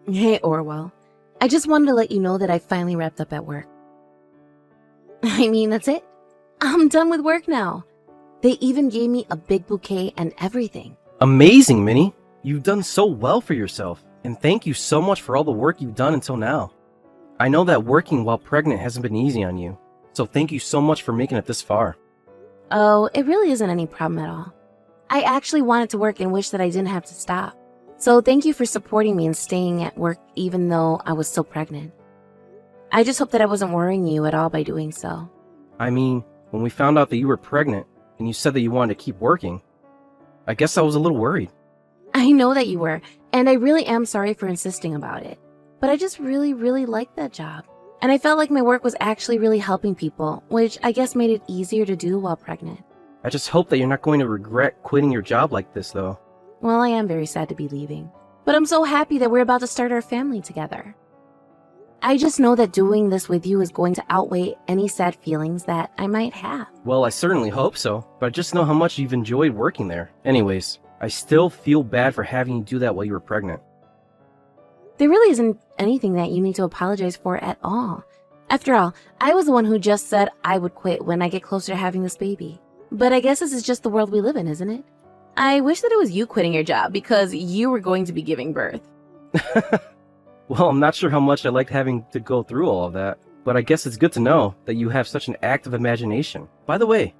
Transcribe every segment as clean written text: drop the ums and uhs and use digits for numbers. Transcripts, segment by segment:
Hey, Orwell. I just wanted to let you know that I finally wrapped up at work. I mean, that's it. I'm done with work now. They even gave me a big bouquet and everything. Amazing, Minnie! You've done so well for yourself, and thank you so much for all the work you've done until now. I know that working while pregnant hasn't been easy on you, so thank you so much for making it this far. Oh, it really isn't any problem at all. I actually wanted to work and wish that I didn't have to stop. So thank you for supporting me and staying at work even though I was still pregnant. I just hope that I wasn't worrying you at all by doing so. I mean, when we found out that you were pregnant, and you said that you wanted to keep working, I guess I was a little worried. I know that you were, and I really am sorry for insisting about it. But I just really liked that job. And I felt like my work was actually really helping people, which I guess made it easier to do while pregnant. I just hope that you're not going to regret quitting your job like this, though. Well, I am very sad to be leaving, but I'm so happy that we're about to start our family together. I just know that doing this with you is going to outweigh any sad feelings that I might have. Well, I certainly hope so, but I just know how much you've enjoyed working there. Anyways, I still feel bad for having you do that while you were pregnant. There really isn't anything that you need to apologize for at all. After all, I was the one who just said I would quit when I get closer to having this baby. But I guess this is just the world we live in, isn't it? I wish that it was you quitting your job because you were going to be giving birth. Well, I'm not sure how much I liked having to go through all of that, but I guess it's good to know that you have such an active imagination. By the way,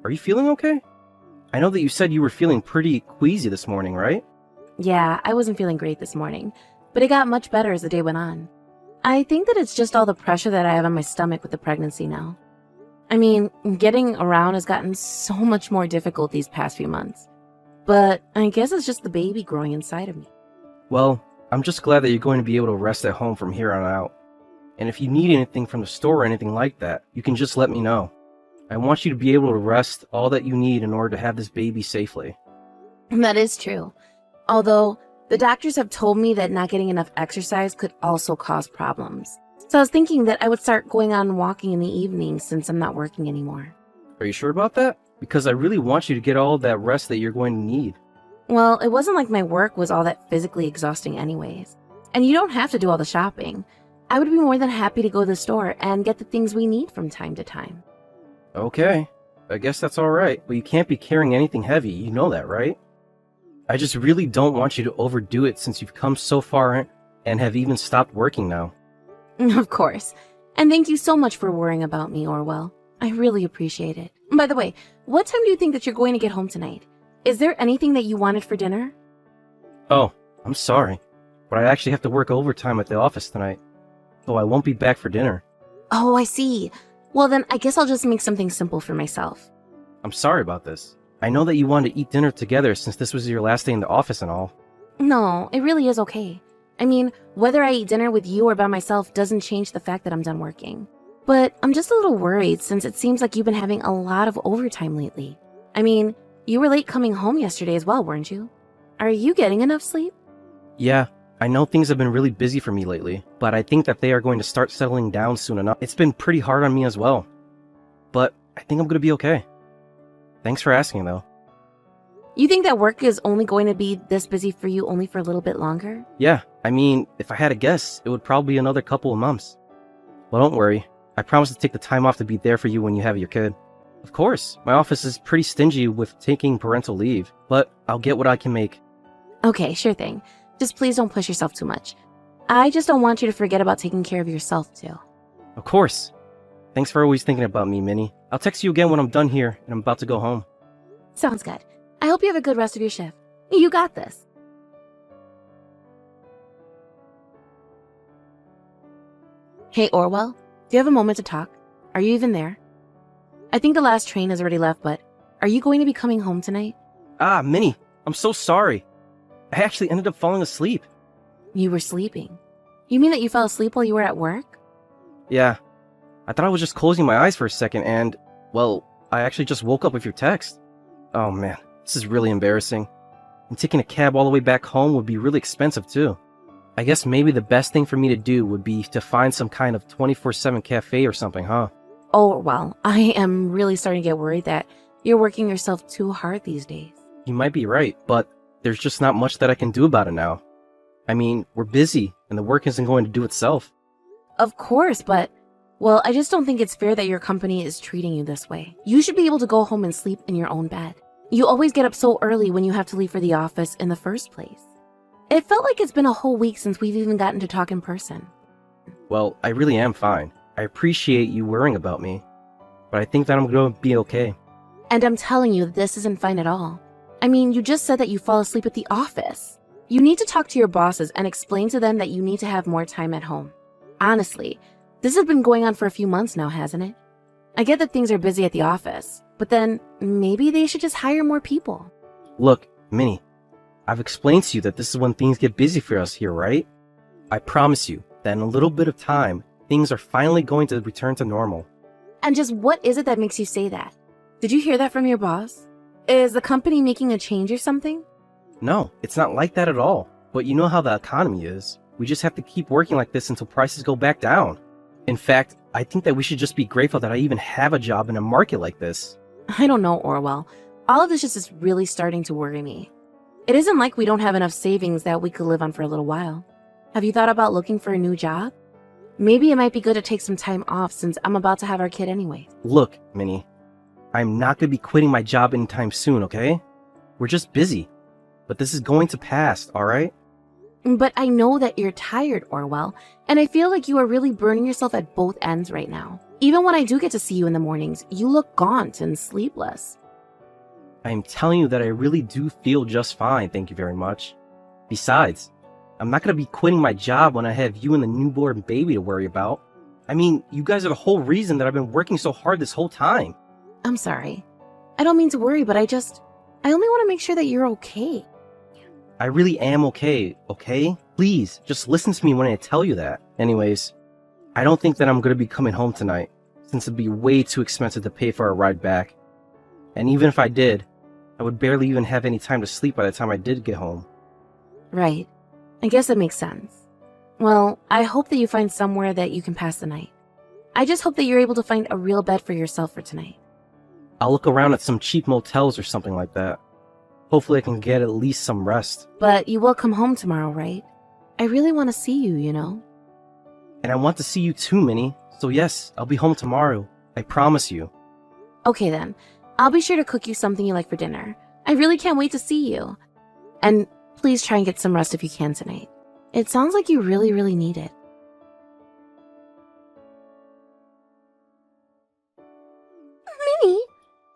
are you feeling okay? I know that you said you were feeling pretty queasy this morning, right? Yeah, I wasn't feeling great this morning, but it got much better as the day went on. I think that it's just all the pressure that I have on my stomach with the pregnancy now. I mean, getting around has gotten so much more difficult these past few months. But I guess it's just the baby growing inside of me. Well, I'm just glad that you're going to be able to rest at home from here on out. And if you need anything from the store or anything like that, you can just let me know. I want you to be able to rest all that you need in order to have this baby safely. That is true. Although, the doctors have told me that not getting enough exercise could also cause problems. So I was thinking that I would start going on walking in the evening since I'm not working anymore. Are you sure about that? Because I really want you to get all that rest that you're going to need. Well, it wasn't like my work was all that physically exhausting anyways. And you don't have to do all the shopping. I would be more than happy to go to the store and get the things we need from time to time. Okay, I guess that's alright, but you can't be carrying anything heavy, you know that, right? I just really don't want you to overdo it since you've come so far and have even stopped working now. Of course. And thank you so much for worrying about me, Orwell. I really appreciate it. By the way, what time do you think that you're going to get home tonight? Is there anything that you wanted for dinner? Oh, I'm sorry, but I actually have to work overtime at the office tonight, so I won't be back for dinner. Oh, I see. Well then, I guess I'll just make something simple for myself. I'm sorry about this. I know that you wanted to eat dinner together since this was your last day in the office and all. No, it really is okay. I mean, whether I eat dinner with you or by myself doesn't change the fact that I'm done working. But I'm just a little worried since it seems like you've been having a lot of overtime lately. I mean, you were late coming home yesterday as well, weren't you? Are you getting enough sleep? Yeah, I know things have been really busy for me lately, but I think that they are going to start settling down soon enough. It's been pretty hard on me as well, but I think I'm going to be okay. Thanks for asking, though. You think that work is only going to be this busy for you only for a little bit longer? Yeah, I mean, if I had to guess, it would probably be another couple of months. Well, don't worry. I promise to take the time off to be there for you when you have your kid. Of course, my office is pretty stingy with taking parental leave, but I'll get what I can make. Okay, sure thing. Just please don't push yourself too much. I just don't want you to forget about taking care of yourself, too. Of course. Thanks for always thinking about me, Minnie. I'll text you again when I'm done here and I'm about to go home. Sounds good. I hope you have a good rest of your shift. You got this. Hey, Orwell, do you have a moment to talk? Are you even there? I think the last train has already left, but are you going to be coming home tonight? Ah, Minnie, I'm so sorry. I actually ended up falling asleep. You were sleeping. You mean that you fell asleep while you were at work? Yeah. I thought I was just closing my eyes for a second and, well, I actually just woke up with your text. Oh man, this is really embarrassing. And taking a cab all the way back home would be really expensive too. I guess maybe the best thing for me to do would be to find some kind of 24/7 cafe or something, huh? Oh, well, I am really starting to get worried that you're working yourself too hard these days. You might be right, but there's just not much that I can do about it now. I mean, we're busy, and the work isn't going to do itself. Of course, but, well, I just don't think it's fair that your company is treating you this way. You should be able to go home and sleep in your own bed. You always get up so early when you have to leave for the office in the first place. It felt like it's been a whole week since we've even gotten to talk in person. Well, I really am fine. I appreciate you worrying about me, but I think that I'm going to be okay. And I'm telling you, this isn't fine at all. I mean, you just said that you fall asleep at the office. You need to talk to your bosses and explain to them that you need to have more time at home. Honestly, this has been going on for a few months now, hasn't it? I get that things are busy at the office, but then maybe they should just hire more people. Look, Minnie, I've explained to you that this is when things get busy for us here, right? I promise you that in a little bit of time, things are finally going to return to normal. And just what is it that makes you say that? Did you hear that from your boss? Is the company making a change or something? No, it's not like that at all. But you know how the economy is. We just have to keep working like this until prices go back down. In fact, I think that we should just be grateful that I even have a job in a market like this. I don't know, Orwell. All of this just is really starting to worry me. It isn't like we don't have enough savings that we could live on for a little while. Have you thought about looking for a new job? Maybe it might be good to take some time off since I'm about to have our kid anyway. Look, Minnie, I'm not going to be quitting my job anytime soon, okay? We're just busy. But this is going to pass, alright? But I know that you're tired, Orwell, and I feel like you are really burning yourself at both ends right now. Even when I do get to see you in the mornings, you look gaunt and sleepless. I'm telling you that I really do feel just fine, thank you very much. Besides, I'm not going to be quitting my job when I have you and the newborn baby to worry about. I mean, you guys are the whole reason that I've been working so hard this whole time. I'm sorry. I don't mean to worry, but I only want to make sure that you're okay. I really am okay, okay? Please, just listen to me when I tell you that. Anyways, I don't think that I'm going to be coming home tonight, since it'd be way too expensive to pay for a ride back. And even if I did, I would barely even have any time to sleep by the time I did get home. Right. I guess that makes sense. Well, I hope that you find somewhere that you can pass the night. I just hope that you're able to find a real bed for yourself for tonight. I'll look around at some cheap motels or something like that. Hopefully I can get at least some rest. But you will come home tomorrow, right? I really want to see you, you know? And I want to see you too, Minnie. So yes, I'll be home tomorrow. I promise you. Okay then. I'll be sure to cook you something you like for dinner. I really can't wait to see you. And please try and get some rest if you can tonight. It sounds like you really, really need it. Minnie,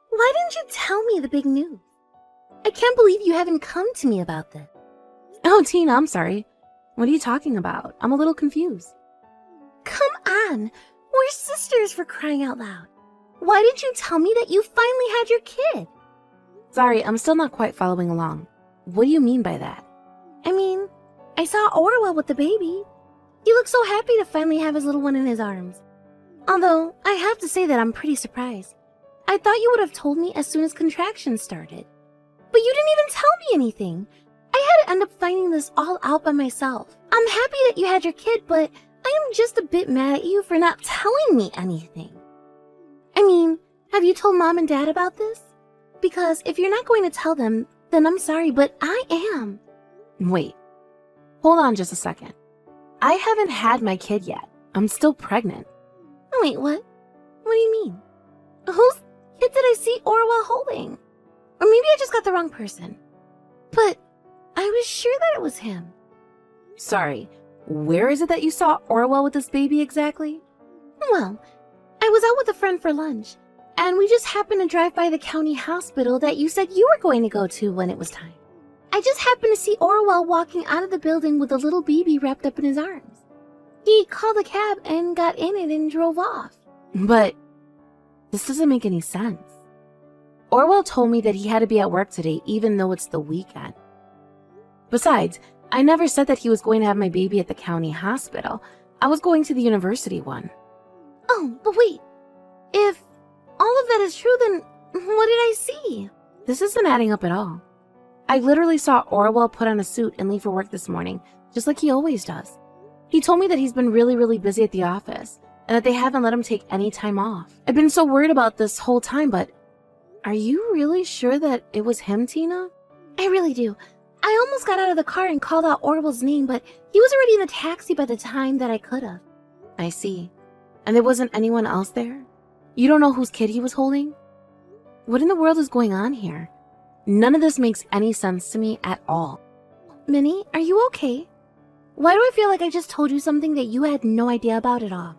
why didn't you tell me the big news? I can't believe you haven't come to me about this. Oh, Tina, I'm sorry. What are you talking about? I'm a little confused. Come on. We're sisters, for crying out loud. Why didn't you tell me that you finally had your kid? Sorry, I'm still not quite following along. What do you mean by that? I mean, I saw Orwell with the baby. He looked so happy to finally have his little one in his arms. Although, I have to say that I'm pretty surprised. I thought you would have told me as soon as contractions started. But you didn't even tell me anything. I had to end up finding this all out by myself. I'm happy that you had your kid, but I am just a bit mad at you for not telling me anything. I mean, have you told Mom and Dad about this? Because if you're not going to tell them, then I'm sorry, but I am. Wait, hold on just a second. I haven't had my kid yet. I'm still pregnant. Wait, what? What do you mean? Whose kid did I see Orwell holding? Or maybe I just got the wrong person. But I was sure that it was him. Sorry, where is it that you saw Orwell with this baby exactly? Well, I was out with a friend for lunch, and we just happened to drive by the county hospital that you said you were going to go to when it was time. I just happened to see Orwell walking out of the building with a little baby wrapped up in his arms. He called a cab and got in it and drove off. But this doesn't make any sense. Orwell told me that he had to be at work today even though it's the weekend. Besides, I never said that he was going to have my baby at the county hospital. I was going to the university one. Oh, but wait. If all of that is true, then what did I see? This isn't adding up at all. I literally saw Orwell put on a suit and leave for work this morning, just like he always does. He told me that he's been really, really busy at the office, and that they haven't let him take any time off. I've been so worried about this whole time, but are you really sure that it was him, Tina? I really do. I almost got out of the car and called out Orwell's name, but he was already in the taxi by the time that I could have. I see. And there wasn't anyone else there? You don't know whose kid he was holding? What in the world is going on here? None of this makes any sense to me at all. Minnie, are you okay? Why do I feel like I just told you something that you had no idea about at all?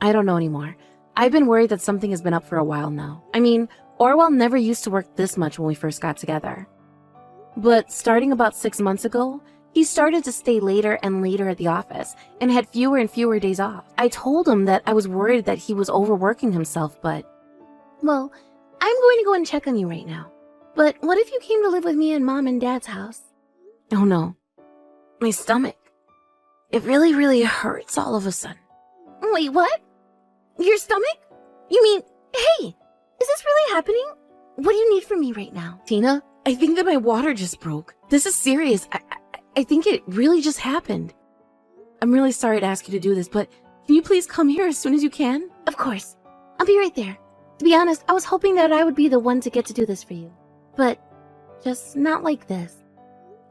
I don't know anymore. I've been worried that something has been up for a while now. I mean, Orwell never used to work this much when we first got together. But starting about 6 months ago, he started to stay later and later at the office and had fewer and fewer days off. I told him that I was worried that he was overworking himself, but... Well, I'm going to go and check on you right now. But what if you came to live with me in Mom and Dad's house? Oh no. My stomach. It really, really hurts all of a sudden. Wait, what? Your stomach? You mean, hey, is this really happening? What do you need from me right now? Tina, I think that my water just broke. This is serious. I think it really just happened. I'm really sorry to ask you to do this, but can you please come here as soon as you can? Of course. I'll be right there. To be honest, I was hoping that I would be the one to get to do this for you. But just not like this.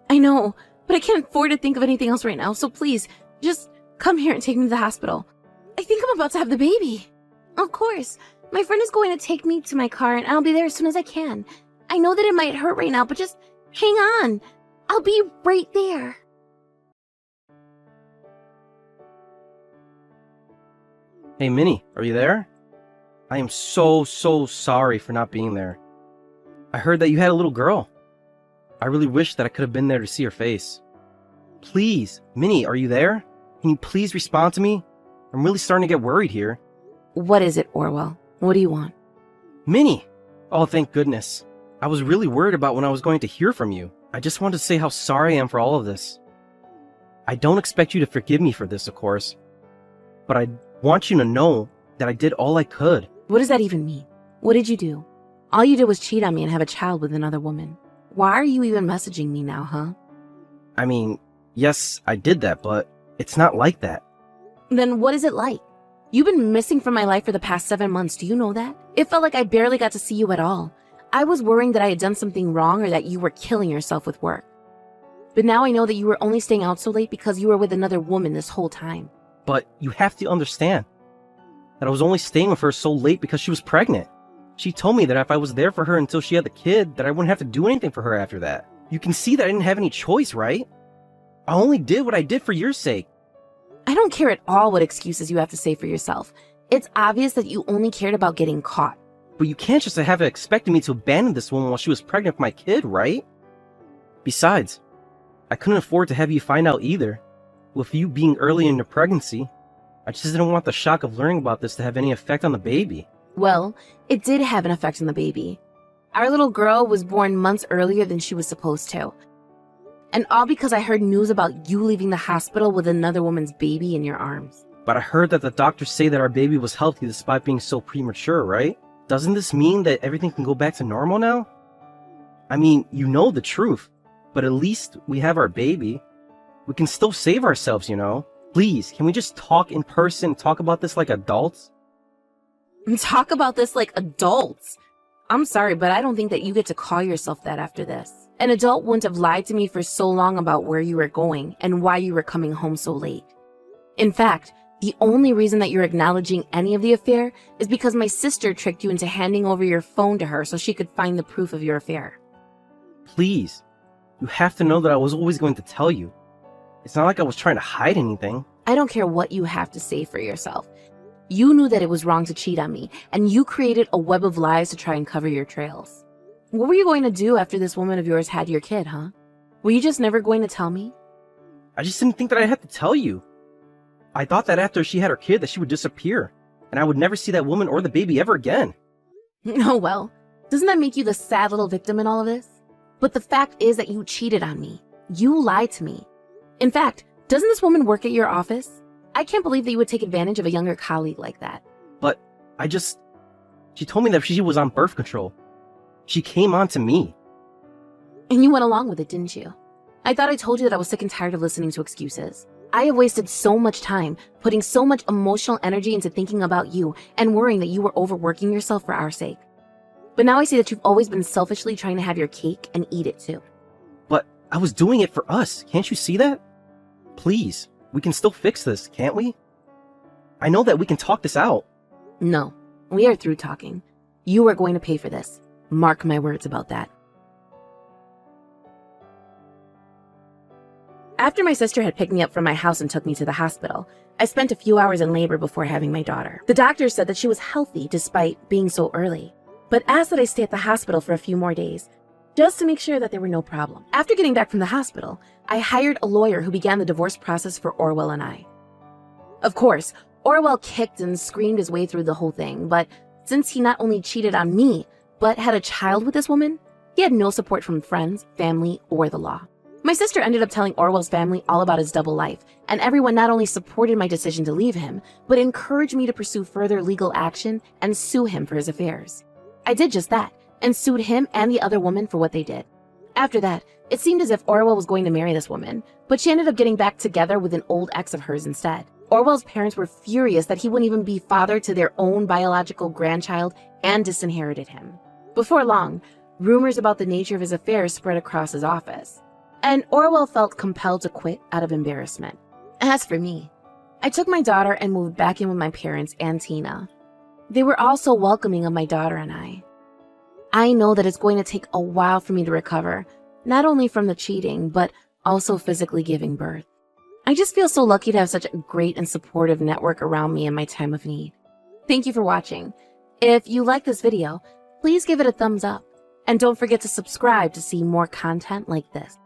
I know, but I can't afford to think of anything else right now, so please, just come here and take me to the hospital. I think I'm about to have the baby. Of course. My friend is going to take me to my car and I'll be there as soon as I can. I know that it might hurt right now, but just hang on. I'll be right there. Hey, Minnie, are you there? I am so sorry for not being there. I heard that you had a little girl. I really wish that I could have been there to see her face. Please, Minnie, are you there? Can you please respond to me? I'm really starting to get worried here. What is it, Orwell? What do you want? Minnie! Oh, thank goodness. I was really worried about when I was going to hear from you. I just wanted to say how sorry I am for all of this. I don't expect you to forgive me for this, of course. But I want you to know that I did all I could. What does that even mean? What did you do? All you did was cheat on me and have a child with another woman. Why are you even messaging me now, huh? I mean, yes, I did that, but it's not like that. Then what is it like? You've been missing from my life for the past 7 months, do you know that? It felt like I barely got to see you at all. I was worrying that I had done something wrong or that you were killing yourself with work. But now I know that you were only staying out so late because you were with another woman this whole time. But you have to understand that I was only staying with her so late because she was pregnant. She told me that if I was there for her until she had the kid, that I wouldn't have to do anything for her after that. You can see that I didn't have any choice, right? I only did what I did for your sake. I don't care at all what excuses you have to say for yourself. It's obvious that you only cared about getting caught. But you can't just have expected me to abandon this woman while she was pregnant with my kid, right? Besides, I couldn't afford to have you find out either. With you being early in your pregnancy, I just didn't want the shock of learning about this to have any effect on the baby. Well, it did have an effect on the baby. Our little girl was born months earlier than she was supposed to. And all because I heard news about you leaving the hospital with another woman's baby in your arms. But I heard that the doctors say that our baby was healthy despite being so premature, right? Doesn't this mean that everything can go back to normal now? I mean, you know the truth, but at least we have our baby. We can still save ourselves, you know? Please, can we just talk in person, talk about this like adults? Talk about this like adults? I'm sorry, but I don't think that you get to call yourself that after this. An adult wouldn't have lied to me for so long about where you were going and why you were coming home so late. In fact, the only reason that you're acknowledging any of the affair is because my sister tricked you into handing over your phone to her so she could find the proof of your affair. Please, you have to know that I was always going to tell you. It's not like I was trying to hide anything. I don't care what you have to say for yourself. You knew that it was wrong to cheat on me, and you created a web of lies to try and cover your trails. What were you going to do after this woman of yours had your kid, huh? Were you just never going to tell me? I just didn't think that I had to tell you. I thought that after she had her kid that she would disappear, and I would never see that woman or the baby ever again. Oh well, doesn't that make you the sad little victim in all of this? But the fact is that you cheated on me. You lied to me. In fact, doesn't this woman work at your office? I can't believe that you would take advantage of a younger colleague like that. But she told me that she was on birth control. She came on to me. And you went along with it, didn't you? I thought I told you that I was sick and tired of listening to excuses. I have wasted so much time, putting so much emotional energy into thinking about you and worrying that you were overworking yourself for our sake. But now I see that you've always been selfishly trying to have your cake and eat it too. But I was doing it for us. Can't you see that? Please, we can still fix this, can't we? I know that we can talk this out. No, we are through talking. You are going to pay for this. Mark my words about that. After my sister had picked me up from my house and took me to the hospital, I spent a few hours in labor before having my daughter. The doctor said that she was healthy despite being so early, but asked that I stay at the hospital for a few more days, just to make sure that there were no problems. After getting back from the hospital, I hired a lawyer who began the divorce process for Orwell and I. Of course, Orwell kicked and screamed his way through the whole thing, but since he not only cheated on me, but had a child with this woman, he had no support from friends, family, or the law. My sister ended up telling Orwell's family all about his double life, and everyone not only supported my decision to leave him, but encouraged me to pursue further legal action and sue him for his affairs. I did just that, and sued him and the other woman for what they did. After that, it seemed as if Orwell was going to marry this woman, but she ended up getting back together with an old ex of hers instead. Orwell's parents were furious that he wouldn't even be father to their own biological grandchild and disinherited him. Before long, rumors about the nature of his affairs spread across his office, and Orwell felt compelled to quit out of embarrassment. As for me, I took my daughter and moved back in with my parents and Tina. They were also welcoming of my daughter and I. I know that it's going to take a while for me to recover, not only from the cheating, but also physically giving birth. I just feel so lucky to have such a great and supportive network around me in my time of need. Thank you for watching. If you like this video, please give it a thumbs up, and don't forget to subscribe to see more content like this.